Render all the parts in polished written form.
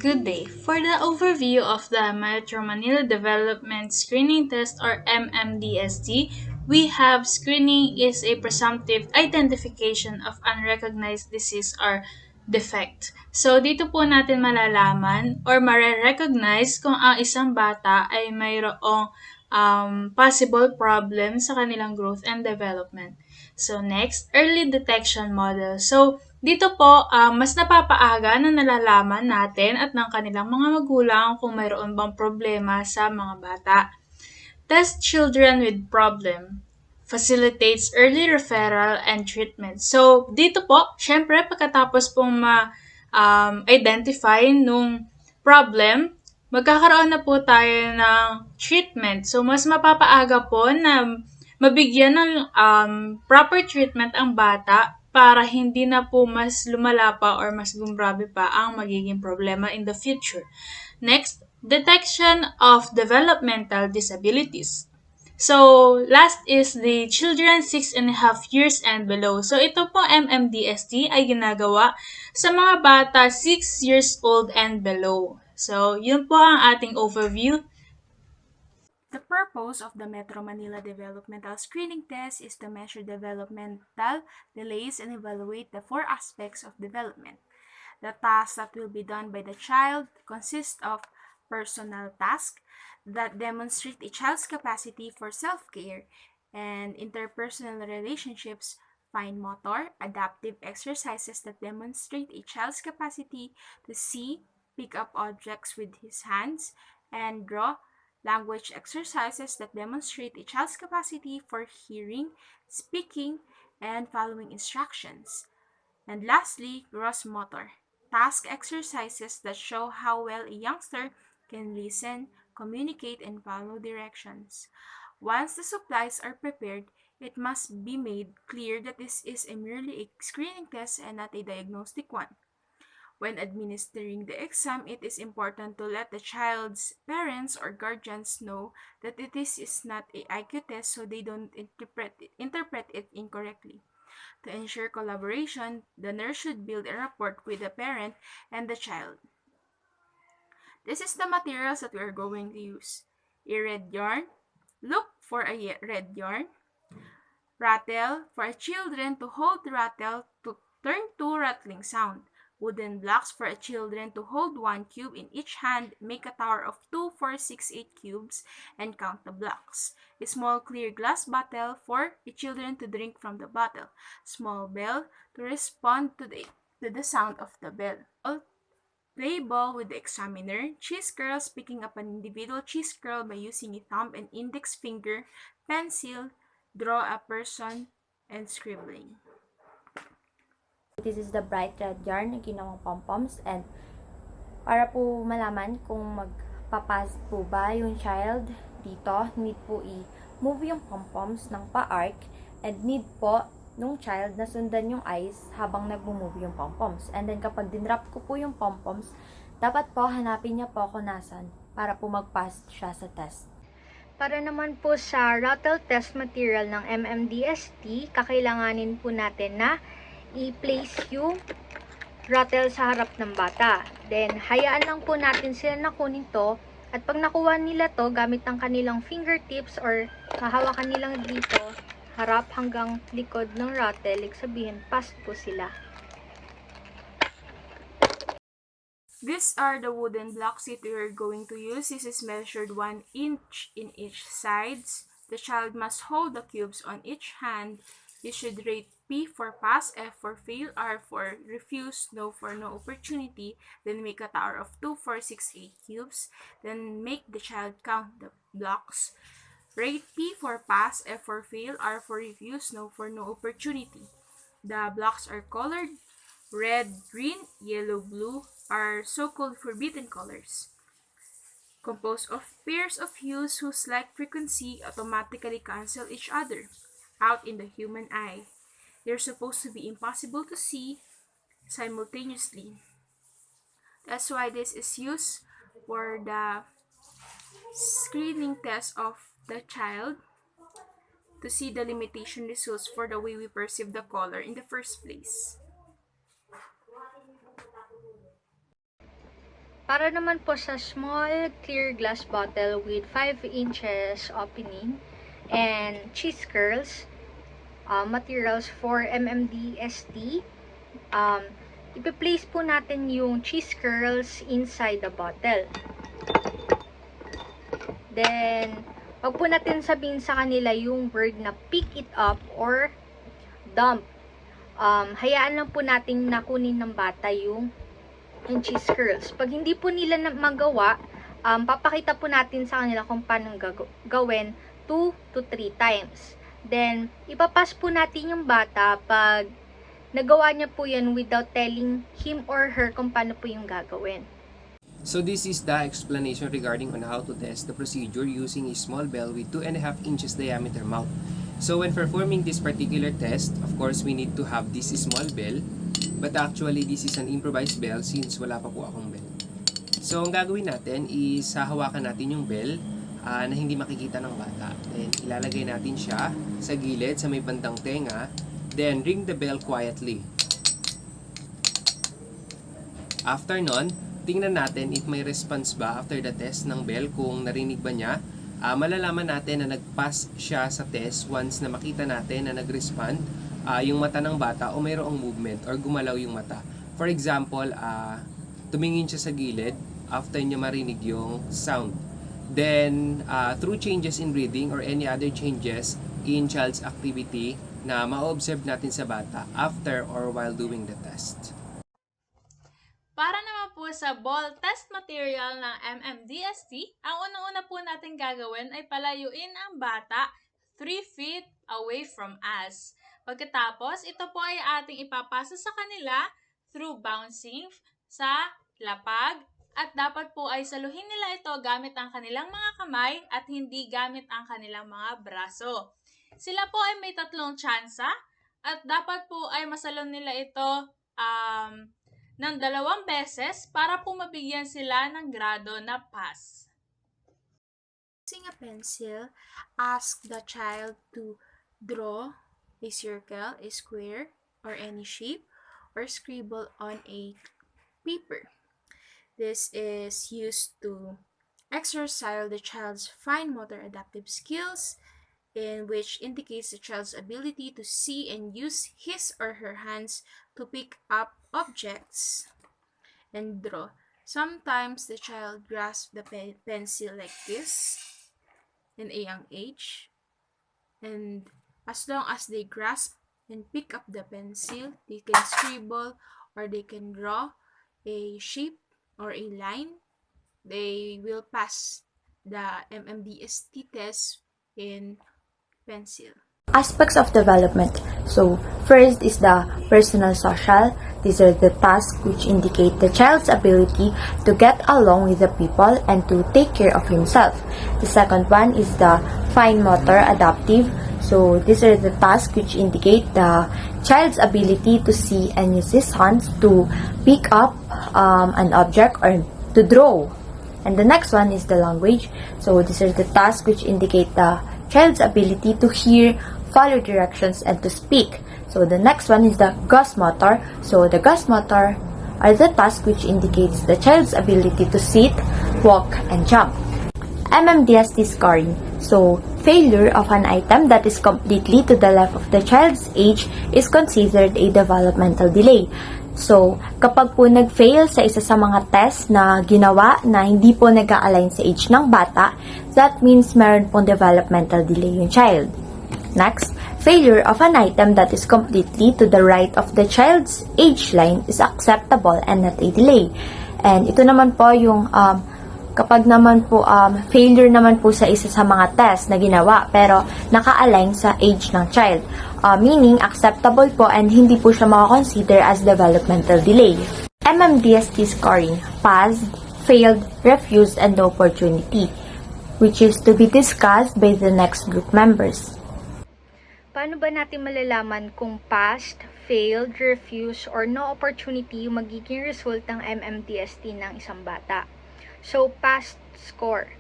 Good day. For the overview of the Metro Manila Development Screening Test or MMDST, we have screening is a presumptive identification of unrecognized disease or defect. So dito po natin malalaman or mare-recognize kung ang isang bata ay mayroong possible problem sa kanilang growth and development. So next, early detection model. So dito po, mas napapaaga na nalalaman natin at ng kanilang mga magulang kung mayroon bang problema sa mga bata. Test children with problem. Facilitates early referral and treatment. So, dito po, syempre, pagkatapos pong ma-identify nung problem, magkakaroon na po tayo ng treatment. So, mas mapapaaga po na mabigyan ng proper treatment ang bata para hindi na po mas lumala pa or mas gumrabe pa ang magiging problema in the future. Next, detection of developmental disabilities. So, last is the children 6.5 years and below. So, ito po MMDST ay ginagawa sa mga bata 6 years old and below. So, yun po ang ating overview. The purpose of the Metro Manila Developmental Screening Test is to measure developmental delays and evaluate the 4 aspects of development. The tasks that will be done by the child consist of personal tasks that demonstrate a child's capacity for self-care and interpersonal relationships, fine motor, adaptive exercises that demonstrate a child's capacity to see, pick up objects with his hands, and draw, language exercises that demonstrate a child's capacity for hearing, speaking, and following instructions. And lastly, gross motor, task exercises that show how well a youngster can listen, communicate, and follow directions. Once the supplies are prepared, it must be made clear that this is merely a screening test and not a diagnostic one. When administering the exam, it is important to let the child's parents or guardians know that is not a IQ test so they don't interpret it incorrectly. To ensure collaboration, the nurse should build a rapport with the parent and the child. This is the materials that we are going to use. A red yarn. Look for a red yarn. Rattle for children to hold the rattle to turn to rattling sound. Wooden blocks for children to hold 1 cube in each hand, make a tower of 2, 4, 6, 8 cubes, and count the blocks. A small clear glass bottle for the children to drink from the bottle. Small bell to respond to the sound of the bell. Play ball with the examiner. Cheese curls, picking up an individual cheese curl by using a thumb and index finger. Pencil, draw a person, and scribbling. This is the bright red yarn na ginawang pom-poms, and para po malaman kung magpapas po ba yung child dito, need po i-move yung pom-poms ng pa-arc, and need po nung child na sundan yung eyes habang nag-move yung pom-poms. And then kapag dinrap ko po yung pom-poms, dapat po hanapin niya po kung nasan para po mag-pass siya sa test. Para naman po sa rattle test material ng MMDST, kakailanganin po natin na i-place yung rattle sa harap ng bata. Then, hayaan lang po natin sila na kunin to. At pag nakuha nila to, gamit ang kanilang fingertips or hahawakan nilang dito, harap hanggang likod ng rattle, sabihin, pass po sila. These are the wooden blocks that we are going to use. This is measured 1 inch in each sides. The child must hold the cubes on each hand. You should rate P for pass, F for fail, R for refuse, no for no opportunity. Then make a tower of 2, 4, 6, 8 cubes. Then make the child count the blocks. Rate P for pass, F for fail, R for refuse, no for no opportunity. The blocks are colored. Red, green, yellow, blue are so-called forbidden colors. Composed of pairs of hues whose like frequency automatically cancel each other out in the human eye. They're supposed to be impossible to see simultaneously. That's why this is used for the screening test of the child to see the limitation results for the way we perceive the color in the first place. Para naman po sa small clear glass bottle with 5 inches opening and cheese curls, materials for MMDST, ipi-place po natin yung cheese curls inside the bottle. Then, wag po natin sabihin sa kanila yung word na pick it up or dump. Hayaan lang po natin nakunin ng bata yung cheese curls. Pag hindi po nila magawa, papakita po natin sa kanila kung paano gawin 2 to 3 times. Then, ipapas po natin yung bata pag nagawa niya po yan without telling him or her kung paano po yung gagawin. So this is the explanation regarding on how to test the procedure using a small bell with 2.5 inches diameter mouth. So when performing this particular test, of course we need to have this small bell, but actually this is an improvised bell since wala pa po akong bell. So ang gagawin natin is hahawakan natin yung bell na hindi makikita ng bata. Then ilalagay natin siya sa gilid sa may bandang tenga, then ring the bell quietly. After nun, tingnan natin if may response ba after the test ng bell, kung narinig ba niya. Malalaman natin na nag-pass siya sa test once na makita natin na nag-respond yung mata ng bata o mayroong movement or gumalaw yung mata. For example, tumingin siya sa gilid after niya marinig yung sound. Then, through changes in breathing or any other changes in child's activity na ma-observe natin sa bata after or while doing the test. Para naman po sa ball test material ng MMDST, ang unang-una po natin gagawin ay palayuin ang bata 3 feet away from us. Pagkatapos, ito po ay ating ipapasa sa kanila through bouncing sa lapag, at dapat po ay saluhin nila ito gamit ang kanilang mga kamay at hindi gamit ang kanilang mga braso. Sila po ay may 3 tsansa at dapat po ay masalon nila ito ng 2 beses para po mabigyan sila ng grado na pass. Using a pencil, ask the child to draw a circle, a square, or any shape, or scribble on a paper. This is used to exercise the child's fine motor adaptive skills, in which indicates the child's ability to see and use his or her hands to pick up objects and draw. Sometimes the child grasps the pencil like this in a young age, and as long as they grasp and pick up the pencil, they can scribble or they can draw a shape or a line. They will pass the MMDST test in pencil. Aspects of development. So, first is the personal social. These are the tasks which indicate the child's ability to get along with the people and to take care of himself. The second one is the fine motor adaptive. So, these are the tasks which indicate the child's ability to see and use his hands to pick up an object or to draw. And the next one is the language. So, these are the tasks which indicate the child's ability to hear, follow directions, and to speak. So the next one is the gross motor. So the gross motor are the tasks which indicates the child's ability to sit, walk, and jump. MMDST scoring. So failure of an item that is completely to the left of the child's age is considered a developmental delay. So, kapag po nag-fail sa isa sa mga test na ginawa na hindi po nag-a-align sa age ng bata, that means meron pong developmental delay yung child. Next, failure of an item that is completely to the right of the child's age line is acceptable and not a delay. And ito naman po yung kapag naman po failure naman po sa isa sa mga test na ginawa pero naka-align sa age ng child. Meaning, acceptable po and hindi po siya makakonsider as developmental delay. MMDST scoring, passed, failed, refused, and no opportunity, which is to be discussed by the next group members. Paano ba natin malalaman kung passed, failed, refused, or no opportunity yung magiging result ng MMDST ng isang bata? So, passed score.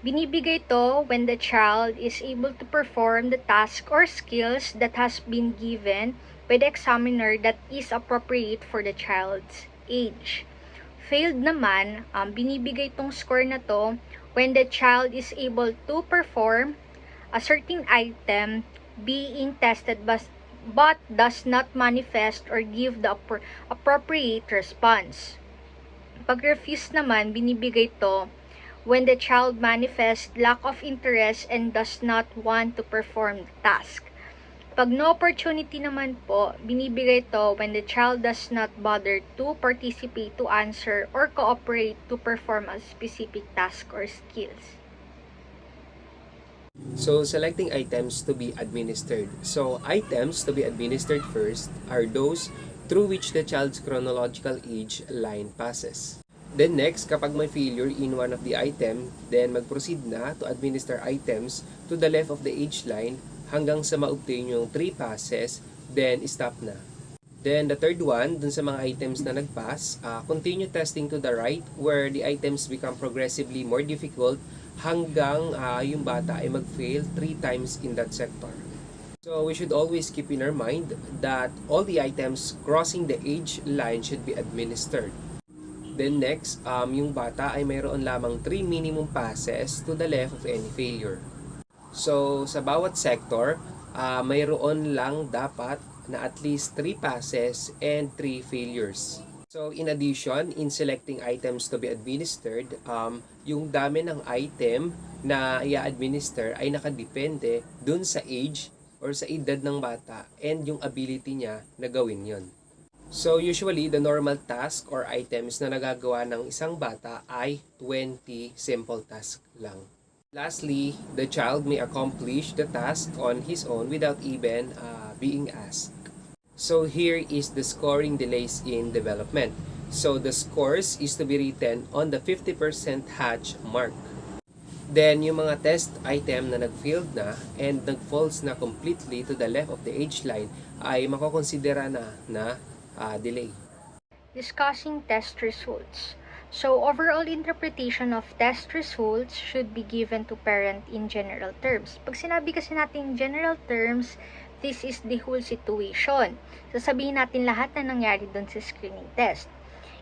Binibigay to when the child is able to perform the task or skills that has been given by the examiner that is appropriate for the child's age. failed naman, binibigay tong score na to when the child is able to perform a certain item being tested but does not manifest or give the appropriate response. Pag refuse naman, binibigay to when the child manifests lack of interest and does not want to perform the task. Pag no opportunity naman po, binibigay to when the child does not bother to participate, to answer, or cooperate to perform a specific task or skills. So, selecting items to be administered. So, items to be administered first are those through which the child's chronological age line passes. Then next, kapag may failure in one of the item, then mag-proceed na to administer items to the left of the age line hanggang sa ma-obtain yung 3 passes, then stop na. Then the third one, dun sa mga items na nag-pass, continue testing to the right where the items become progressively more difficult hanggang yung bata ay mag-fail 3 times in that sector. So we should always keep in our mind that all the items crossing the age line should be administered. Then next, yung bata ay mayroon lamang 3 minimum passes to the left of any failure. So sa bawat sector, mayroon lang dapat na at least 3 passes and 3 failures. So in addition, in selecting items to be administered, yung dami ng item na i-administer ay nakadepende dun sa age or sa edad ng bata and yung ability niya na gawin yon. So usually, the normal task or items na nagagawa ng isang bata ay 20 simple tasks lang. Lastly, the child may accomplish the task on his own without even being asked. So here is the scoring delays in development. So the scores is to be written on the 50% hatch mark. Then yung mga test item na nag-failed na and nag-false na completely to the left of the age line ay makokonsidera na delay. Discussing test results. So, overall interpretation of test results should be given to parent in general terms. Pag sinabi kasi natin general terms, this is the whole situation. Sasabihin natin lahat na nangyari dun sa screening test.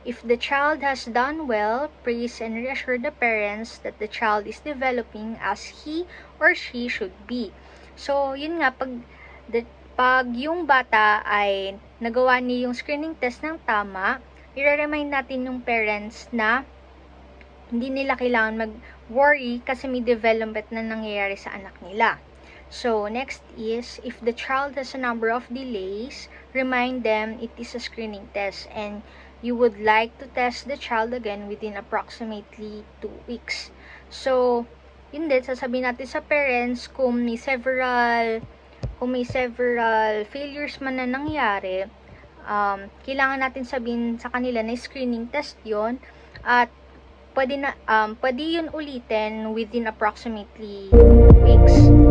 If the child has done well, praise and reassure the parents that the child is developing as he or she should be. So, yun nga, pag yung bata ay nagawa niya yung screening test ng tama, i-remind natin yung parents na hindi nila kailangan mag-worry kasi may development na nangyayari sa anak nila. So, next is, if the child has a number of delays, remind them it is a screening test and you would like to test the child again within approximately 2 weeks. So, yun din, sasabihin natin sa parents kung may several failures man na nangyari, kailangan natin sabihin sa kanila na screening test yon at pwede yun ulitin within approximately weeks.